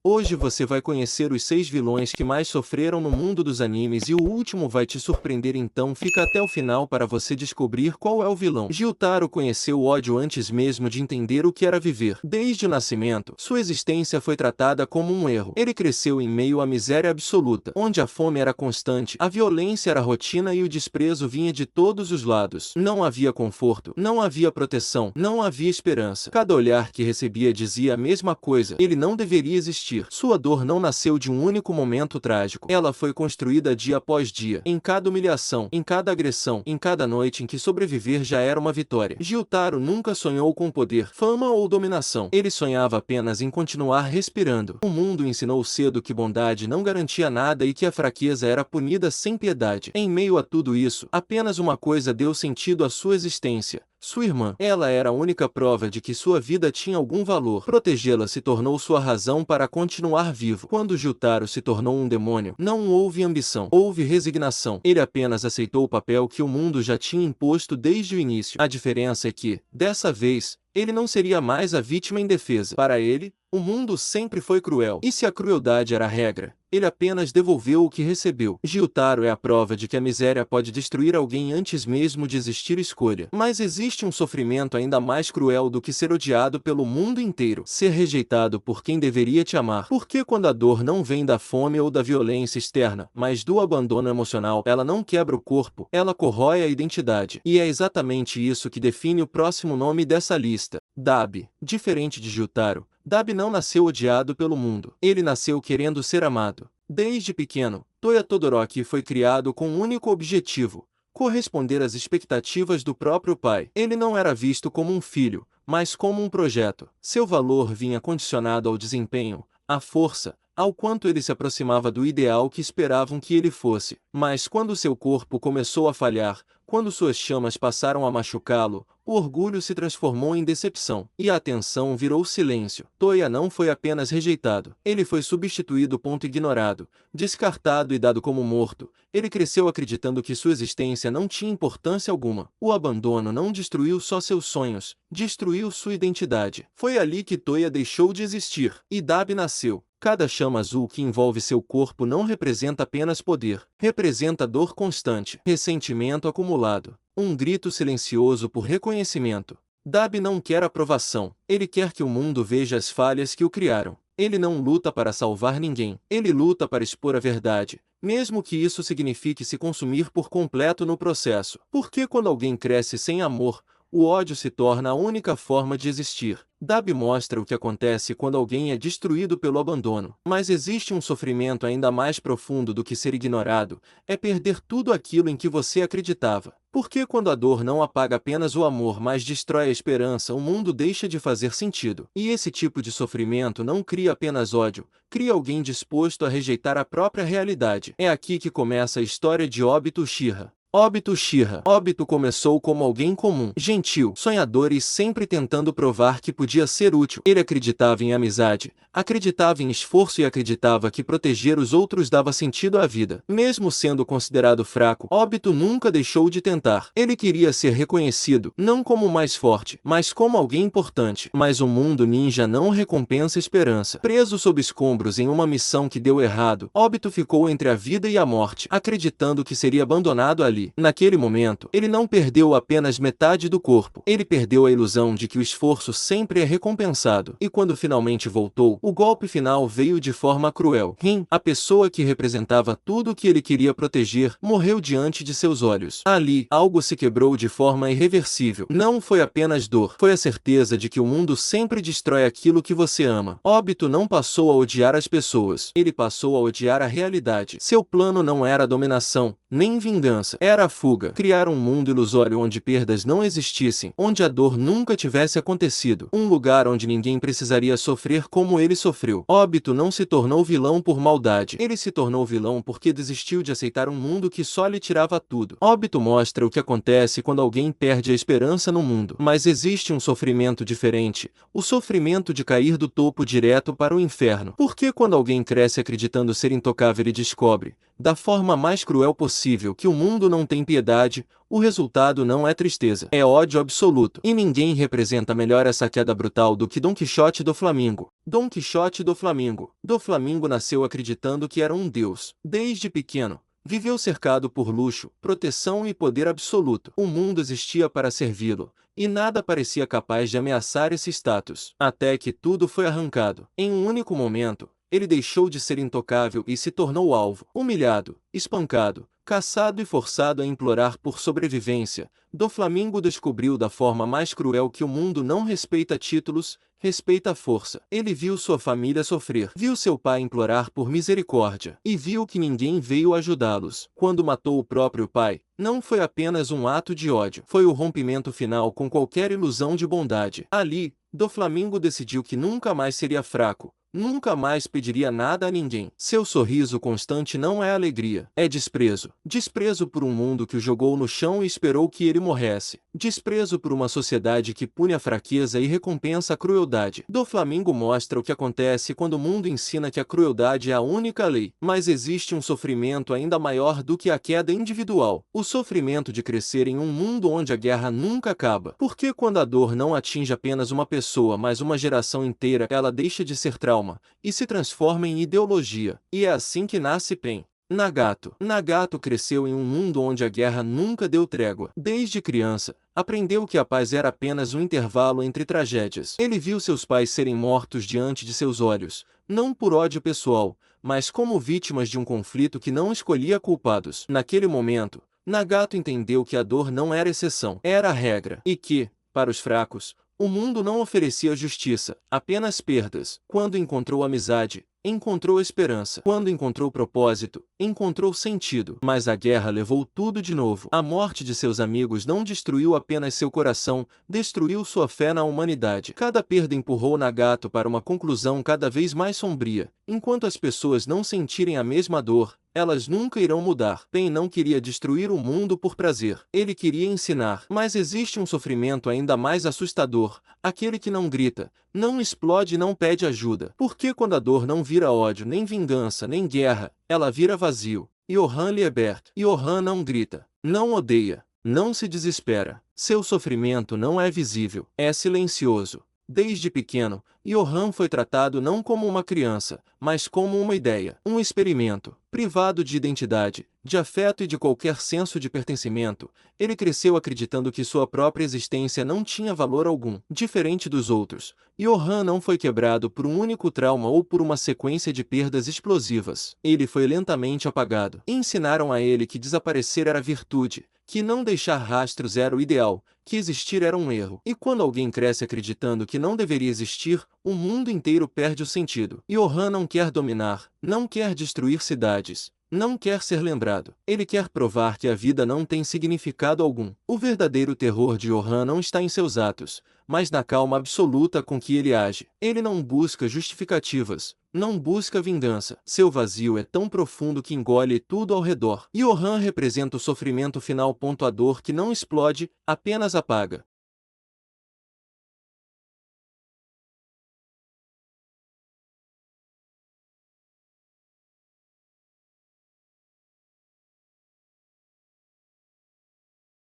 Hoje você vai conhecer os 6 vilões que mais sofreram no mundo dos animes e o último vai te surpreender, então fica até o final para você descobrir qual é o vilão. Gyutaro conheceu o ódio antes mesmo de entender o que era viver. Desde o nascimento, sua existência foi tratada como um erro. Ele cresceu em meio à miséria absoluta, onde a fome era constante, a violência era rotina e o desprezo vinha de todos os lados. Não havia conforto, não havia proteção, não havia esperança. Cada olhar que recebia dizia a mesma coisa: ele não deveria existir. Sua dor não nasceu de um único momento trágico. Ela foi construída dia após dia, em cada humilhação, em cada agressão, em cada noite em que sobreviver já era uma vitória. Gyutaro nunca sonhou com poder, fama ou dominação. Ele sonhava apenas em continuar respirando. O mundo ensinou cedo que bondade não garantia nada e que a fraqueza era punida sem piedade. Em meio a tudo isso, apenas uma coisa deu sentido à sua existência: sua irmã. Ela era a única prova de que sua vida tinha algum valor. Protegê-la se tornou sua razão para continuar vivo. Quando Gyutaro se tornou um demônio, não houve ambição, houve resignação. Ele apenas aceitou o papel que o mundo já tinha imposto desde o início. A diferença é que, dessa vez, ele não seria mais a vítima indefesa. Para ele, o mundo sempre foi cruel. E se a crueldade era a regra, ele apenas devolveu o que recebeu. Gyutaro é a prova de que a miséria pode destruir alguém antes mesmo de existir escolha. Mas existe um sofrimento ainda mais cruel do que ser odiado pelo mundo inteiro. Ser rejeitado por quem deveria te amar. Porque quando a dor não vem da fome ou da violência externa, mas do abandono emocional, ela não quebra o corpo, ela corrói a identidade. E é exatamente isso que define o próximo nome dessa lista: Dabi. Diferente de Gyutaro, Dabi não nasceu odiado pelo mundo. Ele nasceu querendo ser amado. Desde pequeno, Toya Todoroki foi criado com um único objetivo: corresponder às expectativas do próprio pai. Ele não era visto como um filho, mas como um projeto. Seu valor vinha condicionado ao desempenho, à força, ao quanto ele se aproximava do ideal que esperavam que ele fosse. Mas quando seu corpo começou a falhar, quando suas chamas passaram a machucá-lo, o orgulho se transformou em decepção, e a atenção virou silêncio. Toya não foi apenas rejeitado, ele foi substituído, ignorado, descartado e dado como morto. Ele cresceu acreditando que sua existência não tinha importância alguma. O abandono não destruiu só seus sonhos, destruiu sua identidade. Foi ali que Toya deixou de existir, e Dabi nasceu. Cada chama azul que envolve seu corpo não representa apenas poder, representa dor constante, ressentimento acumulado, um grito silencioso por reconhecimento. Dabi não quer aprovação, ele quer que o mundo veja as falhas que o criaram. Ele não luta para salvar ninguém, ele luta para expor a verdade, mesmo que isso signifique se consumir por completo no processo. Porque quando alguém cresce sem amor, o ódio se torna a única forma de existir. Dabi mostra o que acontece quando alguém é destruído pelo abandono. Mas existe um sofrimento ainda mais profundo do que ser ignorado: é perder tudo aquilo em que você acreditava. Porque quando a dor não apaga apenas o amor, mas destrói a esperança, o mundo deixa de fazer sentido. E esse tipo de sofrimento não cria apenas ódio, cria alguém disposto a rejeitar a própria realidade. É aqui que começa a história de Obito Uchiha. Obito Uchiha. Obito começou como alguém comum, gentil, sonhador e sempre tentando provar que podia ser útil. Ele acreditava em amizade, acreditava em esforço e acreditava que proteger os outros dava sentido à vida. Mesmo sendo considerado fraco, Obito nunca deixou de tentar. Ele queria ser reconhecido, não como o mais forte, mas como alguém importante. Mas o mundo ninja não recompensa esperança. Preso sob escombros em uma missão que deu errado, Obito ficou entre a vida e a morte, acreditando que seria abandonado ali. Naquele momento, ele não perdeu apenas metade do corpo. Ele perdeu a ilusão de que o esforço sempre é recompensado. E quando finalmente voltou, o golpe final veio de forma cruel. Rin, a pessoa que representava tudo o que ele queria proteger, morreu diante de seus olhos. Ali, algo se quebrou de forma irreversível. Não foi apenas dor, foi a certeza de que o mundo sempre destrói aquilo que você ama. Obito não passou a odiar as pessoas. Ele passou a odiar a realidade. Seu plano não era a dominação, nem vingança. Era a fuga. Criar um mundo ilusório onde perdas não existissem, onde a dor nunca tivesse acontecido. Um lugar onde ninguém precisaria sofrer como ele sofreu. Obito não se tornou vilão por maldade. Ele se tornou vilão porque desistiu de aceitar um mundo que só lhe tirava tudo. Obito mostra o que acontece quando alguém perde a esperança no mundo. Mas existe um sofrimento diferente. O sofrimento de cair do topo direto para o inferno. Porque quando alguém cresce acreditando ser intocável e descobre, da forma mais cruel possível, que o mundo não não tem piedade, o resultado não é tristeza, é ódio absoluto. E ninguém representa melhor essa queda brutal do que Dom Quixote do Flamingo. Dom Quixote do Flamingo. Do Flamingo nasceu acreditando que era um deus. Desde pequeno, viveu cercado por luxo, proteção e poder absoluto. O mundo existia para servi-lo, e nada parecia capaz de ameaçar esse status. Até que tudo foi arrancado. Em um único momento, ele deixou de ser intocável e se tornou alvo. Humilhado, espancado, caçado e forçado a implorar por sobrevivência, do Flamingo descobriu da forma mais cruel que o mundo não respeita títulos, respeita a força. Ele viu sua família sofrer, viu seu pai implorar por misericórdia, e viu que ninguém veio ajudá-los. Quando matou o próprio pai, não foi apenas um ato de ódio, foi o rompimento final com qualquer ilusão de bondade. Ali, do Flamingo decidiu que nunca mais seria fraco. Nunca mais pediria nada a ninguém. Seu sorriso constante não é alegria, é desprezo. Desprezo por um mundo que o jogou no chão e esperou que ele morresse. Desprezo por uma sociedade que pune a fraqueza e recompensa a crueldade. Do Flamingo mostra o que acontece quando o mundo ensina que a crueldade é a única lei. Mas existe um sofrimento ainda maior do que a queda individual. O sofrimento de crescer em um mundo onde a guerra nunca acaba. Porque quando a dor não atinge apenas uma pessoa, mas uma geração inteira, ela deixa de ser trauma e se transforma em ideologia. E é assim que nasce Pen. Nagato. Nagato cresceu em um mundo onde a guerra nunca deu trégua. Desde criança, aprendeu que a paz era apenas um intervalo entre tragédias. Ele viu seus pais serem mortos diante de seus olhos, não por ódio pessoal, mas como vítimas de um conflito que não escolhia culpados. Naquele momento, Nagato entendeu que a dor não era exceção, era a regra, e que, para os fracos, o mundo não oferecia justiça, apenas perdas. Quando encontrou amizade, encontrou esperança. Quando encontrou propósito, encontrou sentido. Mas a guerra levou tudo de novo. A morte de seus amigos não destruiu apenas seu coração, destruiu sua fé na humanidade. Cada perda empurrou Nagato para uma conclusão cada vez mais sombria. Enquanto as pessoas não sentirem a mesma dor, elas nunca irão mudar. Pen não queria destruir o mundo por prazer. Ele queria ensinar. Mas existe um sofrimento ainda mais assustador, aquele que não grita, não explode e não pede ajuda. Porque quando a dor não vira ódio, nem vingança, nem guerra, ela vira vazio. Johann Liebert. Johann não grita, não odeia, não se desespera. Seu sofrimento não é visível, é silencioso. Desde pequeno, Johann foi tratado não como uma criança, mas como uma ideia, um experimento. Privado de identidade, de afeto e de qualquer senso de pertencimento, ele cresceu acreditando que sua própria existência não tinha valor algum. Diferente dos outros, Johann não foi quebrado por um único trauma ou por uma sequência de perdas explosivas. Ele foi lentamente apagado. Ensinaram a ele que desaparecer era virtude, que não deixar rastros era o ideal, que existir era um erro. E quando alguém cresce acreditando que não deveria existir, o mundo inteiro perde o sentido. Johann não quer dominar, não quer destruir cidades, não quer ser lembrado. Ele quer provar que a vida não tem significado algum. O verdadeiro terror de Johann não está em seus atos, mas na calma absoluta com que ele age. Ele não busca justificativas, não busca vingança. Seu vazio é tão profundo que engole tudo ao redor. Johann representa o sofrimento final. A dor que não explode, apenas apaga.